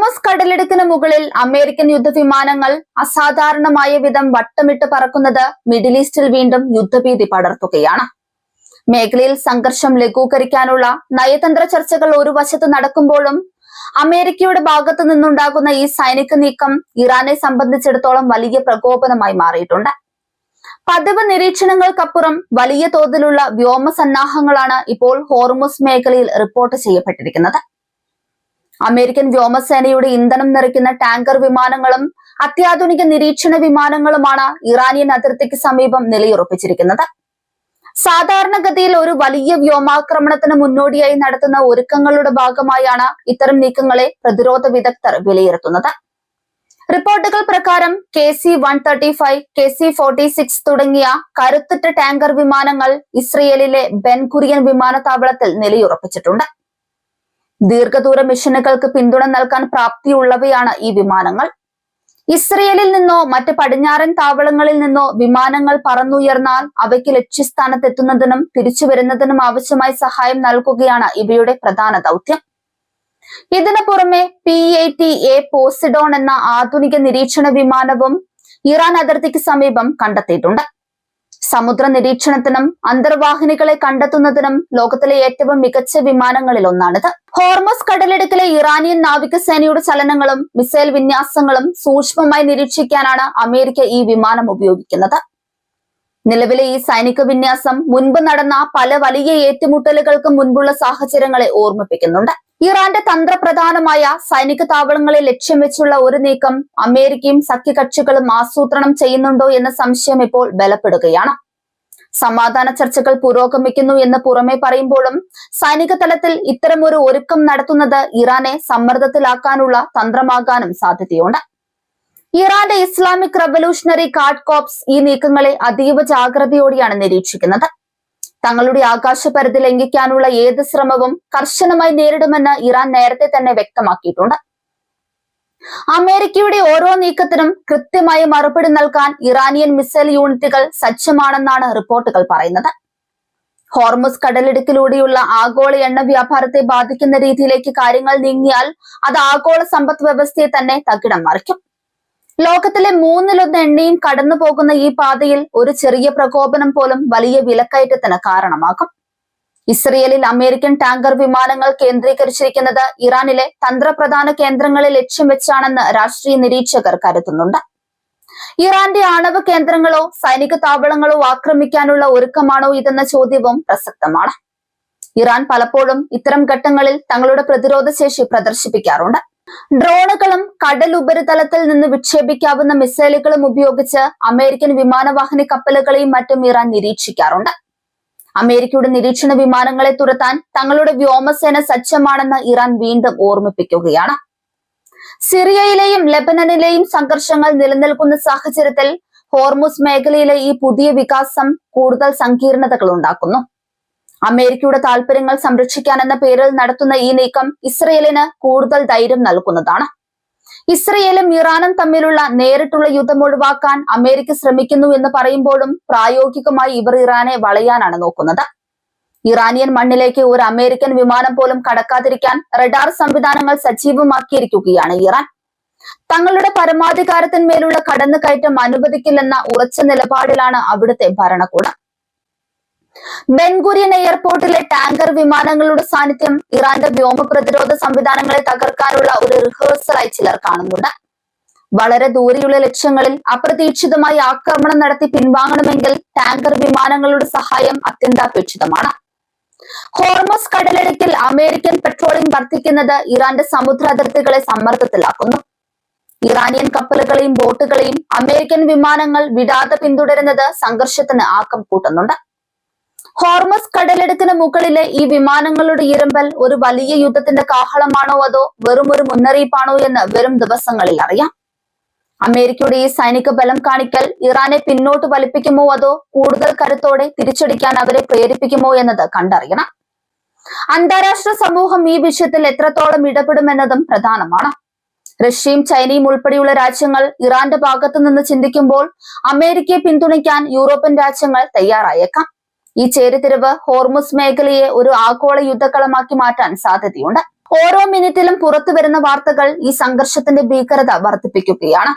Hormuz കടലിടുക്കിന് മുകളിൽ American യുദ്ധവിമാനങ്ങൾ അസാധാരണമായ വിധം വട്ടമിട്ട് പറക്കുന്നത് മിഡിൽ ഈസ്റ്റിൽ വീണ്ടും യുദ്ധഭീതി പടർത്തുകയാണ്. മേഖലയിൽ സംഘർഷം ലഘൂകരിക്കാനുള്ള നയതന്ത്ര ചർച്ചകൾ ഒരു വശത്ത് നടക്കുമ്പോഴും അമേരിക്കയുടെ ഭാഗത്തു നിന്നുണ്ടാകുന്ന ഈ സൈനിക നീക്കം ഇറാനെ സംബന്ധിച്ചിടത്തോളം വലിയ പ്രകോപനമായി മാറിയിട്ടുണ്ട്. പതിവ് നിരീക്ഷണങ്ങൾക്കപ്പുറം വലിയ തോതിലുള്ള വ്യോമസന്നാഹങ്ങളാണ് ഇപ്പോൾ ഹോർമുസ് മേഖലയിൽ റിപ്പോർട്ട് ചെയ്യപ്പെട്ടിരിക്കുന്നത്. അമേരിക്കൻ വ്യോമസേനയുടെ ഇന്ധനം നിറയ്ക്കുന്ന ടാങ്കർ വിമാനങ്ങളും അത്യാധുനിക നിരീക്ഷണ വിമാനങ്ങളുമാണ് ഇറാനിയൻ അതിർത്തിക്ക് സമീപം നിലയുറപ്പിച്ചിരിക്കുന്നത്. സാധാരണഗതിയിൽ ഒരു വലിയ വ്യോമാക്രമണത്തിന് മുന്നോടിയായി നടത്തുന്ന ഒരുക്കങ്ങളുടെ ഭാഗമായാണ് ഇത്തരം നീക്കങ്ങളെ പ്രതിരോധ വിദഗ്ധർ വിലയിരുത്തുന്നത്. റിപ്പോർട്ടുകൾ പ്രകാരം KC-135, KC-46 തുടങ്ങിയ കരുത്തുറ്റ ടാങ്കർ വിമാനങ്ങൾ ഇസ്രയേലിലെ ബെൻ ഗുരിയൻ വിമാനത്താവളത്തിൽ നിലയുറപ്പിച്ചിട്ടുണ്ട്. ദീർഘദൂര മിഷനുകൾക്ക് പിന്തുണ നൽകാൻ പ്രാപ്തിയുള്ളവയാണ് ഈ വിമാനങ്ങൾ. ഇസ്രയേലിൽ നിന്നോ മറ്റ് പടിഞ്ഞാറൻ താവളങ്ങളിൽ നിന്നോ വിമാനങ്ങൾ പറന്നുയർന്നാൽ അവയ്ക്ക് ലക്ഷ്യസ്ഥാനത്തെത്തുന്നതിനും തിരിച്ചു വരുന്നതിനും ആവശ്യമായ സഹായം നൽകുകയാണ് ഇവയുടെ പ്രധാന ദൗത്യം. ഇതിനു പുറമെ P-80A പോസിഡോൺ എന്ന ആധുനിക നിരീക്ഷണ വിമാനവും ഇറാൻ അതിർത്തിക്ക് സമീപം കണ്ടെത്തിയിട്ടുണ്ട്. സമുദ്ര നിരീക്ഷണത്തിനും അന്തർവാഹിനികളെ കണ്ടെത്തുന്നതിനും ലോകത്തിലെ ഏറ്റവും മികച്ച വിമാനങ്ങളിൽ ഒന്നാണിത്. ഹോർമസ് കടലിടുക്കിലെ ഇറാനിയൻ നാവികസേനയുടെ ചലനങ്ങളും മിസൈൽ വിന്യാസങ്ങളും സൂക്ഷ്മമായി നിരീക്ഷിക്കാനാണ് അമേരിക്ക ഈ വിമാനം ഉപയോഗിക്കുന്നത്. നിലവിലെ ഈ സൈനിക വിന്യാസം മുൻപ് നടന്ന പല വലിയ ഏറ്റുമുട്ടലുകൾക്ക് മുൻപുള്ള സാഹചര്യങ്ങളെ ഓർമ്മിപ്പിക്കുന്നുണ്ട്. ഇറാന്റെ തന്ത്രപ്രധാനമായ സൈനിക താവളങ്ങളെ ലക്ഷ്യം വെച്ചുള്ള ഒരു നീക്കം അമേരിക്കയും സഖ്യകക്ഷികളും ആസൂത്രണം ചെയ്യുന്നുണ്ടോ എന്ന സംശയം ഇപ്പോൾ ബലപ്പെടുകയാണ്. സമാധാന ചർച്ചകൾ പുരോഗമിക്കുന്നു എന്ന് പുറമെ പറയുമ്പോഴും സൈനിക തലത്തിൽ ഇത്തരമൊരു ഒരുക്കം നടത്തുന്നത് ഇറാനെ സമ്മർദ്ദത്തിലാക്കാനുള്ള തന്ത്രമാകാനും സാധ്യതയുണ്ട്. ഇറാന്റെ ഇസ്ലാമിക് റവല്യൂഷണറി ഗാർഡ് കോർപ്സ് ഈ നീക്കങ്ങളെ അതീവ ജാഗ്രതയോടെയാണ് നിരീക്ഷിക്കുന്നത്. തങ്ങളുടെ ആകാശപരിധി ലംഘിക്കാനുള്ള ഏത് ശ്രമവും കർശനമായി നേരിടുമെന്ന് ഇറാൻ നേരത്തെ തന്നെ വ്യക്തമാക്കിയിട്ടുണ്ട്. അമേരിക്കയുടെ ഓരോ നീക്കത്തിനും കൃത്യമായ മറുപടി നൽകാൻ ഇറാനിയൻ മിസൈൽ യൂണിറ്റുകൾ സജ്ജമാണെന്നാണ് റിപ്പോർട്ടുകൾ പറയുന്നത്. ഹോർമുസ് കടലിടുക്കിലൂടെയുള്ള ആഗോള എണ്ണ വ്യാപാരത്തെ ബാധിക്കുന്ന രീതിയിലേക്ക് കാര്യങ്ങൾ നീങ്ങിയാൽ അത് ആഗോള സമ്പദ് വ്യവസ്ഥയെ തന്നെ തകിടം മറിക്കും. ലോകത്തിലെ 1/3 എണ്ണയും കടന്നു പോകുന്ന ഈ പാതയിൽ ഒരു ചെറിയ പ്രകോപനം പോലും വലിയ വിലക്കയറ്റത്തിന് കാരണമാകും. ഇസ്രയേലിൽ അമേരിക്കൻ ടാങ്കർ വിമാനങ്ങൾ കേന്ദ്രീകരിച്ചിരിക്കുന്നത് ഇറാനിലെ തന്ത്രപ്രധാന കേന്ദ്രങ്ങളെ ലക്ഷ്യം വെച്ചാണെന്ന് രാഷ്ട്രീയ നിരീക്ഷകർ കരുതുന്നുണ്ട്. ഇറാന്റെ ആണവ കേന്ദ്രങ്ങളോ സൈനിക താവളങ്ങളോ ആക്രമിക്കാനുള്ള ഒരുക്കമാണോ ഇതെന്ന ചോദ്യവും പ്രസക്തമാണ്. ഇറാൻ പലപ്പോഴും ഇത്തരം ഘട്ടങ്ങളിൽ തങ്ങളുടെ പ്രതിരോധ ശേഷി പ്രദർശിപ്പിക്കാറുണ്ട്. ഡ്രോണുകളും കടൽ ഉപരിതലത്തിൽ നിന്ന് വിക്ഷേപിക്കാവുന്ന മിസൈലുകളും ഉപയോഗിച്ച് അമേരിക്കൻ വിമാനവാഹിനി കപ്പലുകളെയും മറ്റും ഇറാൻ നിരീക്ഷിക്കാറുണ്ട്. അമേരിക്കയുടെ നിരീക്ഷണ വിമാനങ്ങളെ തുരത്താൻ തങ്ങളുടെ വ്യോമസേന സജ്ജമാണെന്ന് ഇറാൻ വീണ്ടും ഓർമ്മിപ്പിക്കുകയാണ്. സിറിയയിലെയും ലെബനനിലെയും സംഘർഷങ്ങൾ നിലനിൽക്കുന്ന സാഹചര്യത്തിൽ ഹോർമുസ് മേഖലയിലെ ഈ പുതിയ വികാസം കൂടുതൽ സങ്കീർണതകൾ ഉണ്ടാക്കുന്നു. അമേരിക്കയുടെ താൽപര്യങ്ങൾ സംരക്ഷിക്കാൻ എന്ന പേരിൽ നടത്തുന്ന ഈ നീക്കം ഇസ്രയേലിന് കൂടുതൽ ധൈര്യം നൽകുന്നതാണ്. ഇസ്രയേലും ഇറാനും തമ്മിലുള്ള നേരിട്ടുള്ള യുദ്ധം ഒഴിവാക്കാൻ അമേരിക്ക ശ്രമിക്കുന്നു എന്ന് പറയുമ്പോഴും പ്രായോഗികമായി ഇവർ ഇറാനെ വളയാനാണ് നോക്കുന്നത്. ഇറാനിയൻ മണ്ണിലേക്ക് ഒരു അമേരിക്കൻ വിമാനം പോലും കടക്കാതിരിക്കാൻ റഡാർ സംവിധാനങ്ങൾ സജീവമാക്കിയിരിക്കുകയാണ് ഇറാൻ. തങ്ങളുടെ പരമാധികാരത്തിന്മേലുള്ള കടന്നുകയറ്റം അനുവദിക്കില്ലെന്ന ഉറച്ച നിലപാടിലാണ് അവിടുത്തെ ഭരണകൂടം. ബെൻ ഗുരിയൻ എയർപോർട്ടിലെ ടാങ്കർ വിമാനങ്ങളുടെ സാന്നിധ്യം ഇറാന്റെ വ്യോമ പ്രതിരോധ സംവിധാനങ്ങളെ തകർക്കാനുള്ള ഒരു റിഹേഴ്സലായി ചിലർ കാണുന്നുണ്ട്. വളരെ ദൂരെയുള്ള ലക്ഷ്യങ്ങളിൽ അപ്രതീക്ഷിതമായി ആക്രമണം നടത്തി പിൻവാങ്ങണമെങ്കിൽ ടാങ്കർ വിമാനങ്ങളുടെ സഹായം അത്യന്താപേക്ഷിതമാണ്. ഹോർമസ് കടലിടുക്കിൽ അമേരിക്കൻ പെട്രോളിംഗ് വർദ്ധിക്കുന്നത് ഇറാന്റെ സമുദ്ര അതിർത്തികളെ സമ്മർദ്ദത്തിലാക്കുന്നു. ഇറാനിയൻ കപ്പലുകളെയും ബോട്ടുകളെയും അമേരിക്കൻ വിമാനങ്ങൾ വിടാതെ പിന്തുടരുന്നത് സംഘർഷത്തിന് ആക്കം കൂട്ടുന്നുണ്ട്. ഹോർമസ് കടലിടുക്കിന് മുകളിലെ ഈ വിമാനങ്ങളുടെ ഇരമ്പൽ ഒരു വലിയ യുദ്ധത്തിന്റെ കാഹളമാണോ അതോ വെറും ഒരു മുന്നറിയിപ്പാണോ എന്ന് വരും ദിവസങ്ങളിൽ അറിയാം. അമേരിക്കയുടെ ഈ സൈനിക ബലം കാണിക്കൽ ഇറാനെ പിന്നോട്ട് വലിപ്പിക്കുമോ അതോ കൂടുതൽ കരുത്തോടെ തിരിച്ചടിക്കാൻ അവരെ പ്രേരിപ്പിക്കുമോ എന്നത് കണ്ടറിയണം. അന്താരാഷ്ട്ര സമൂഹം ഈ വിഷയത്തിൽ എത്രത്തോളം ഇടപെടുമെന്നതും പ്രധാനമാണ്. റഷ്യയും ചൈനയും ഉൾപ്പെടെയുള്ള രാജ്യങ്ങൾ ഇറാന്റെ ഭാഗത്തു നിന്ന് ചിന്തിക്കുമ്പോൾ അമേരിക്കയെ പിന്തുണയ്ക്കാൻ യൂറോപ്യൻ രാജ്യങ്ങൾ തയ്യാറായേക്കാം. ഈ ചേരിതിരിവ് ഹോർമുസ് മേഖലയെ ഒരു ആഗോള യുദ്ധക്കളമാക്കി മാറ്റാൻ സാധ്യതയുണ്ട്. ഓരോ മിനിറ്റിലും പുറത്തു വരുന്ന വാർത്തകൾ ഈ സംഘർഷത്തിന്റെ ഭീകരത വർദ്ധിപ്പിക്കുകയാണ്.